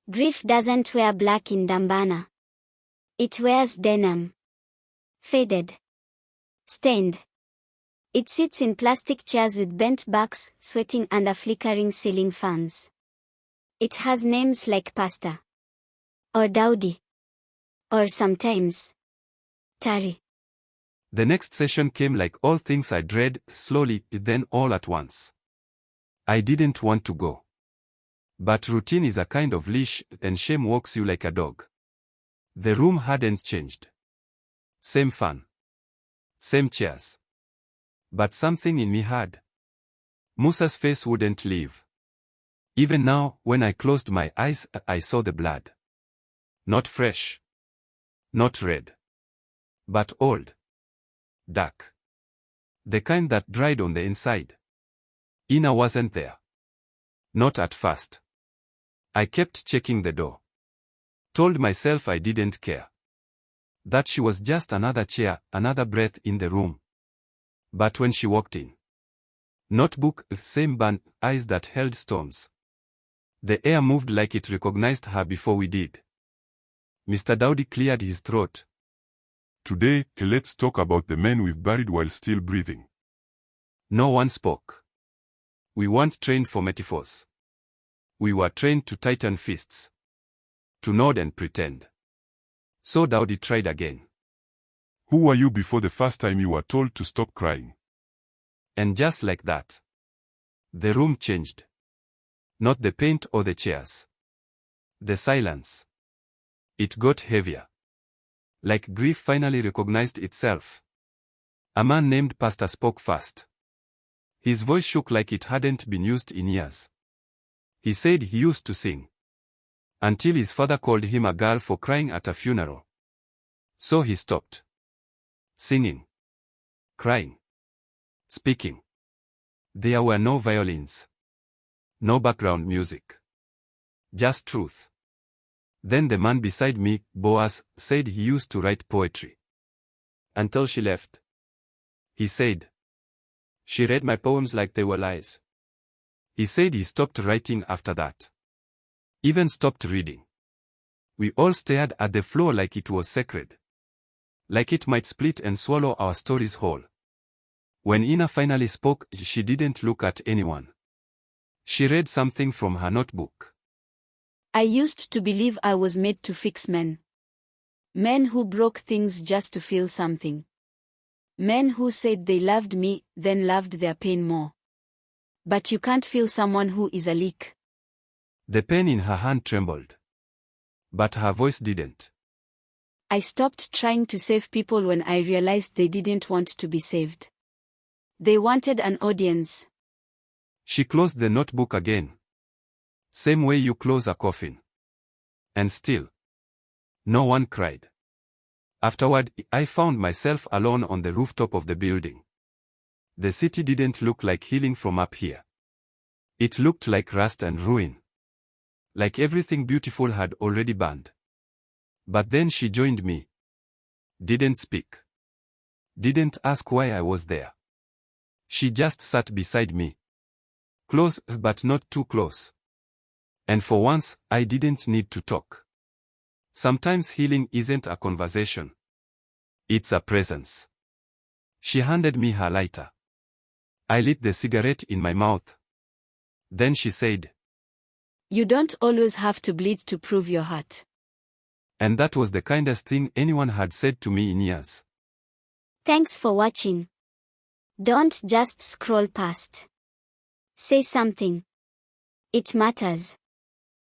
Grief doesn't wear black in Dambana. It wears denim. Faded. Stained. It sits in plastic chairs with bent backs, sweating under flickering ceiling fans. It has names like Pasta. Or Daudi. Or sometimes Tari. The next session came like all things I dread, slowly, then all at once. I didn't want to go. But routine is a kind of leash, and shame walks you like a dog. The room hadn't changed. Same fan. Same chairs. But something in me had. Musa's face wouldn't leave. Even now, when I closed my eyes, I saw the blood. Not fresh. Not red. But old. Dark. The kind that dried on the inside. Enah wasn't there. Not at first. I kept checking the door. Told myself I didn't care. That she was just another chair, another breath in the room. But when she walked in. Notebook, same bun, eyes that held storms. The air moved like it recognized her before we did. Mr. Daudi cleared his throat. Today, let's talk about the men we've buried while still breathing. No one spoke. We weren't trained for metaphors. We were trained to tighten fists. To nod and pretend. So Daudi tried again. Who were you before the first time you were told to stop crying? And just like that, the room changed. Not the paint or the chairs. The silence. It got heavier. Like grief finally recognized itself. A man named Pastor spoke first. His voice shook like it hadn't been used in years. He said he used to sing. Until his father called him a girl for crying at a funeral. So he stopped. Singing. Crying. Speaking. There were no violins. No background music. Just truth. Then the man beside me, Boaz, said he used to write poetry. Until she left. He said. She read my poems like they were lies. He said he stopped writing after that. Even stopped reading. We all stared at the floor like it was sacred. Like it might split and swallow our stories whole. When Enah finally spoke, she didn't look at anyone. She read something from her notebook. I used to believe I was made to fix men. Men who broke things just to feel something. Men who said they loved me, then loved their pain more. But you can't feel someone who is a leak. The pen in her hand trembled. But her voice didn't. I stopped trying to save people when I realized they didn't want to be saved. They wanted an audience. She closed the notebook again. Same way you close a coffin. And still. No one cried. Afterward, I found myself alone on the rooftop of the building. The city didn't look like healing from up here. It looked like rust and ruin. Like everything beautiful had already burned. But then she joined me. Didn't speak. Didn't ask why I was there. She just sat beside me. Close, but not too close. And for once, I didn't need to talk. Sometimes healing isn't a conversation. It's a presence. She handed me her lighter. I lit the cigarette in my mouth. Then she said, You don't always have to bleed to prove your heart. And that was the kindest thing anyone had said to me in years. Thanks for watching. Don't just scroll past. Say something. It matters.